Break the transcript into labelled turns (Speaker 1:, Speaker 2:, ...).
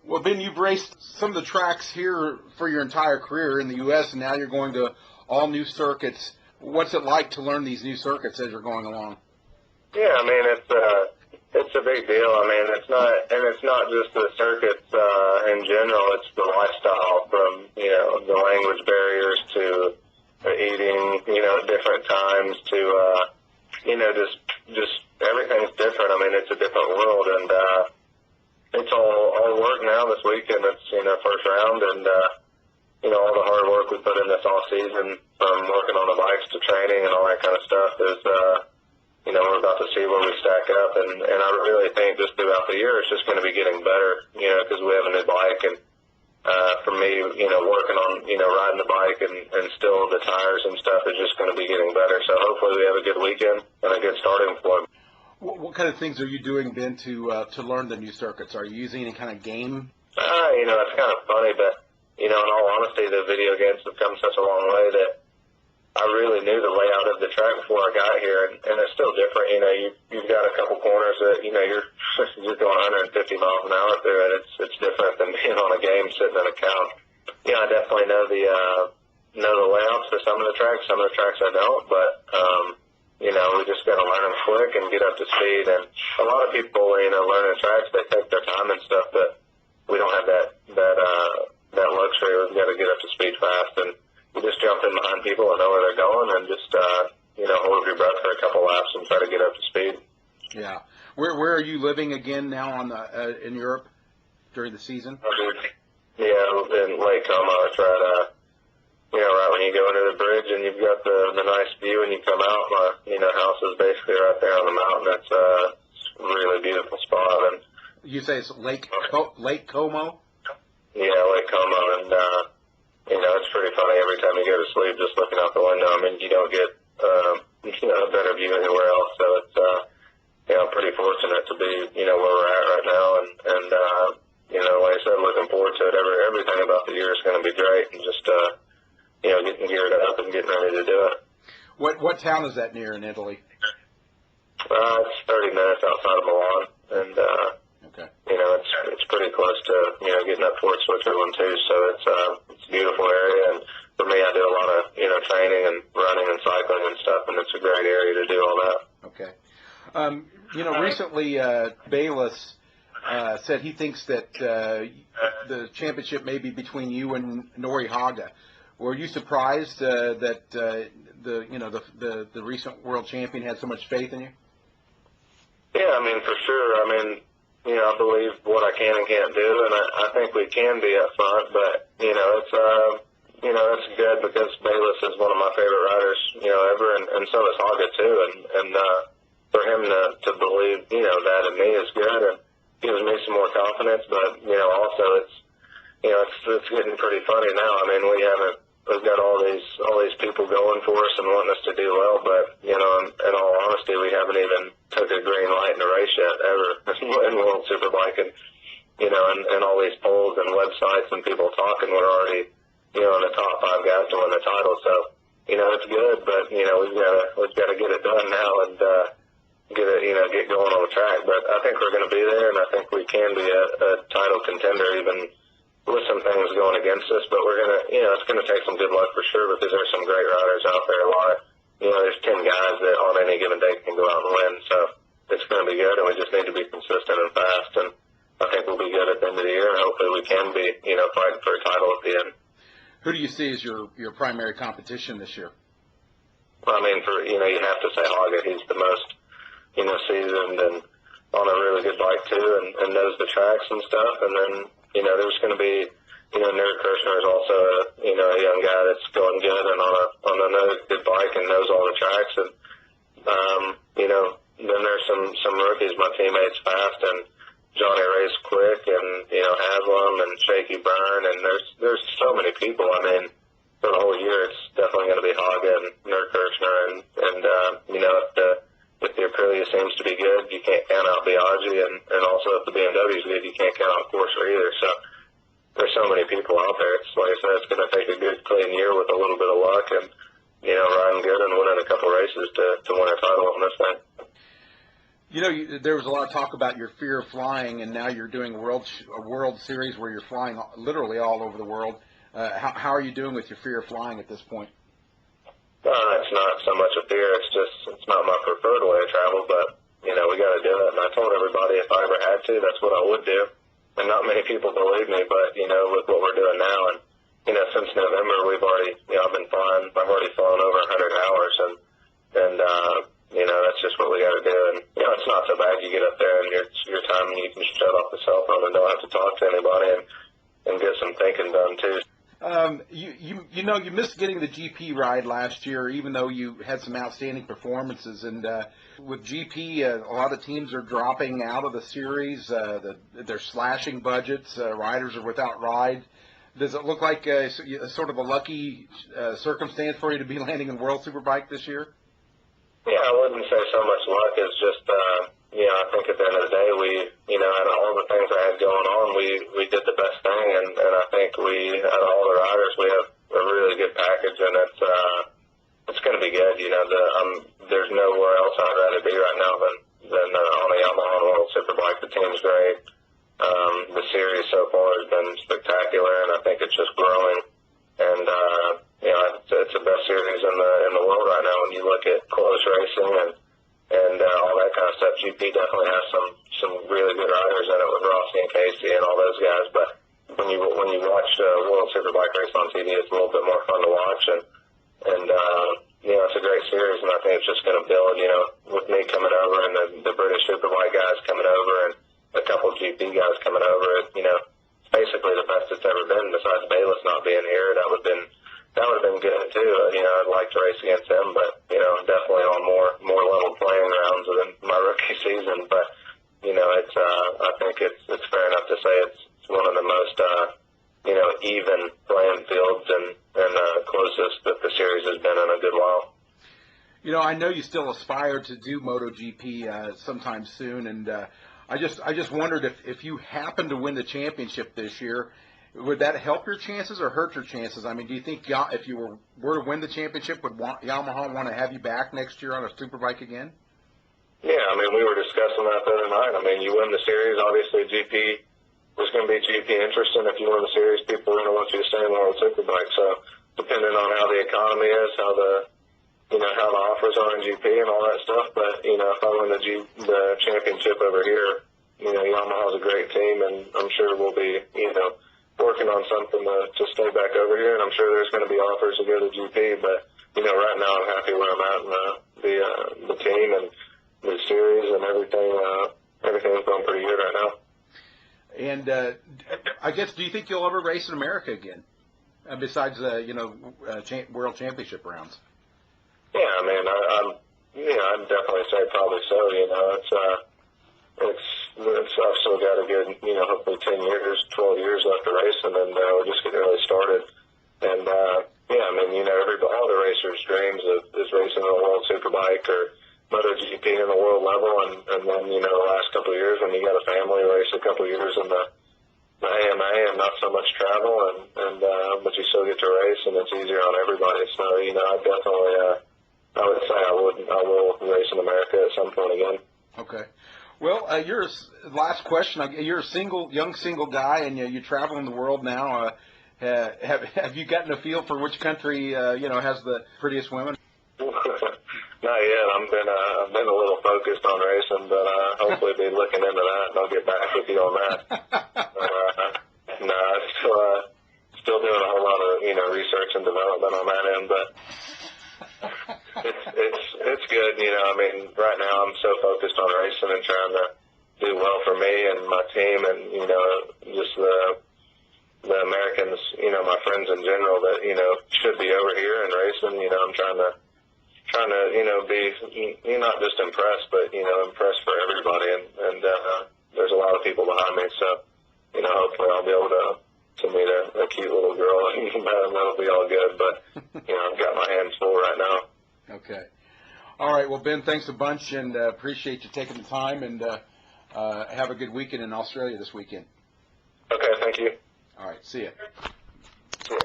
Speaker 1: Well, Ben, you've raced some of the tracks here for your entire career in the U.S., and now you're going to all new circuits. What's it like to learn these new circuits as you're going along?
Speaker 2: Yeah, I mean, it's a big deal. I mean, it's not just the circuits in general. It's the lifestyle, from the language barriers to the eating, at different times to just everything's different. I mean, it's a different world, and it's all work now this weekend. It's first round, and all the hard work we put in this all season, from working on the bikes to training and all that kind of stuff, is we're about to see where we stack up, and I really think just throughout the year it's just going to be getting better, because we have a new bike, and for me, working on riding the bike and still the tires and stuff is just going to be getting better. So hopefully we have a good weekend and a good starting point.
Speaker 1: What kind of things are you doing, Ben, to learn the new circuits? Are you using any kind of game?
Speaker 2: It's kind of funny, but in all honesty, the video games have come such a long way that I really knew the layout of the track before I got here, and it's still different. You've got a couple corners that you're going 150 miles an hour through, and it's different than being on a game sitting in a couch. I definitely know the layouts for some of the tracks. Some of the tracks I don't, but we just got to learn them quick and get up to speed. And a lot of people, learning tracks, they take their time and stuff, but we don't have that luxury. We've got to get up to speed fast, and we just jump in behind people and know where they're going, and just hold your breath for a couple laps and try to get up to speed.
Speaker 1: Yeah. Where are you living again now in Europe during the season?
Speaker 2: Yeah, in Lake Como. It's right, right when you go under the bridge and you've got the nice view, and you come out. My house is basically right there on the mountain. It's a really beautiful spot. And
Speaker 1: you say it's Lake Como?
Speaker 2: Yeah, Lake Como, and it's pretty funny every time you go to sleep, just looking out the window. I mean, you don't get a better view anywhere else. So it's I'm pretty fortunate to be where we're at right now, and like I said, looking forward to it. Everything about the year is going to be great, and just getting geared up and getting ready to do it.
Speaker 1: What town is that near in Italy?
Speaker 2: It's 30 minutes outside of Milan, and
Speaker 1: okay.
Speaker 2: It's pretty close to getting up towards Switzerland too. So it's a beautiful area, and for me, I do a lot of training and running and cycling and stuff, and it's a great area to do all that.
Speaker 1: Okay. Recently, Bayless said he thinks that the championship may be between you and Nori Haga. Were you surprised that the recent world champion had so much faith in you?
Speaker 2: Yeah, I mean, for sure. I mean, I believe what I can and can't do, and I think we can be up front. But it's good, because Bayless is one of my favorite riders, ever, and so is Haga too. And for him to believe, that in me is good, and gives me some more confidence. But also it's getting pretty funny now. I mean, we've got all these people going for us and wanting us to do well, but in all honesty, we haven't even took a green light in a race yet ever in World Superbike, and and all these polls and websites and people talking, we're already in the top 5 guys to win the title. So it's good, but we've got to get it done now and get going on the track. But I think we're going to be there, and I think we can be a title contender, even with some things going against us. But we're gonna, it's gonna take some good luck for sure, because there's some great riders out there. A lot of, there's 10 guys that on any given day can go out and win. So it's gonna be good, and we just need to be consistent and fast. And I think we'll be good at the end of the year, and hopefully we can be, fighting for a title at the end.
Speaker 1: Who do you see as your primary competition this year?
Speaker 2: Well, I mean, you have to say Haga. He's the most, seasoned and on a really good bike too, and knows the tracks and stuff. And then, there's going to be, Nerd Kirshner is also a young guy that's going good and on another good bike and knows all the tracks. And, then there's some rookies, my teammates Fast and Johnny Ray's quick, and, Haslam and Shaky Byrne, and there's so many people. I mean, for the whole year, it's definitely going to be Haga and Nerd Kirshner, and if the Aprilia seems to be good, you can't count out Biaggi, and also if the BMW is good, you can't count out Corsa either. So there's so many people out there. It's like I said, it's going to take a good, clean year with a little bit of luck, and riding good and winning a couple races to win a title on this thing.
Speaker 1: There was a lot of talk about your fear of flying, and now you're doing a World Series where you're flying literally all over the world. How are you doing with your fear of flying at this point?
Speaker 2: It's not so much a fear. It's not my preferred way of travel, but we got to do it. And I told everybody if I ever had to, that's what I would do. And not many people believe me, but with what we're doing now, and since November, we've already, I've been flying. I've already flown over 100 hours, and that's just what we got to do. And it's not so bad. You get up there and your time, and you can shut off the cell phone and don't have to talk to anybody, and get some thinking done too.
Speaker 1: You missed getting the GP ride last year, even though you had some outstanding performances. And with GP, a lot of teams are dropping out of the series. They're slashing budgets. Riders are without ride. Does it look like sort of a lucky circumstance for you to be landing in World Superbike this year?
Speaker 2: Yeah, I wouldn't say so much luck. It's just, I think at the end of the day, out of all the things I had going on, we did the best thing, and I think out of all the riders, we have a really good package, and it's going to be good. There's nowhere else I'd rather be right now than on a Yamaha World Superbike. The team's great. The series so far has been spectacular, and I think it's just growing. And it's the best series in the world right now. When you look at close racing and all that kind of stuff, GP definitely has some really good riders in it with Rossi and Casey and all those guys. But when you watch World Superbike race on TV, it's a little bit more fun to watch, and it's a great series, and I think it's just going to build. With me coming over and the British Superbike guys coming over and a couple GP guys coming over, it's basically the best it's ever been. Besides Bayless not being here, that would have been good too. I'd like to race against him, but definitely on more level playing grounds than my rookie season. But I think it's fair enough to say it's one of the most even playing fields and closest that the series has been in a good while.
Speaker 1: I know you still aspire to do MotoGP sometime soon, and I just wondered if you happen to win the championship this year, would that help your chances or hurt your chances? I mean, do you think if you were to win the championship, would Yamaha want to have you back next year on a Superbike again?
Speaker 2: Yeah, we were discussing that the other night. You win the series, obviously GP, there's going to be GP interest, and if you win the series, people are going to want you to stay in World Superbike. So depending on how the economy is, how the offers are in GP and all that stuff. But, if I win the championship over here, Yamaha's a great team, and I'm sure we'll be, working on something to stay back over here, and I'm sure there's going to be offers to go to GP. But, right now I'm happy where I'm at, and the team and the series and everything's going pretty good right now. And
Speaker 1: I guess, do you think you'll ever race in America again, besides World Championship rounds?
Speaker 2: Yeah, I'd definitely say probably so. I've still got a good, hopefully 10 years, 12 years left to race, and then we're just getting really started. And all the racers' dreams is racing in a World Superbike or MotoGP in the world level, and then the last couple of years when you got a family, race a couple of years in the AMA and not so much travel, but you still get to race, and it's easier on everybody. So I definitely. I would say I will race in America at some point again.
Speaker 1: Okay. Well, last question. You're a young single guy, and you're traveling the world now. Have you gotten a feel for which country has the prettiest women?
Speaker 2: Not yet. I've been a little focused on racing, but hopefully be looking into that, and I'll get back with you on that. Still doing a whole lot of research and development on that end, but. It's good, right now I'm so focused on racing and trying to do well for me and my team and, just the Americans, my friends in general that, should be over here and racing. I'm trying to, be, not just impressed, but, impressed for everybody. And there's a lot of people behind me. So, hopefully I'll be able to meet a cute little girl and that'll be all good. But, I've got my hands full right now.
Speaker 1: Okay. All right. Well, Ben, thanks a bunch, and appreciate you taking the time, and have a good weekend in Australia this weekend.
Speaker 2: Okay. Thank you.
Speaker 1: All right. See ya.
Speaker 2: See ya.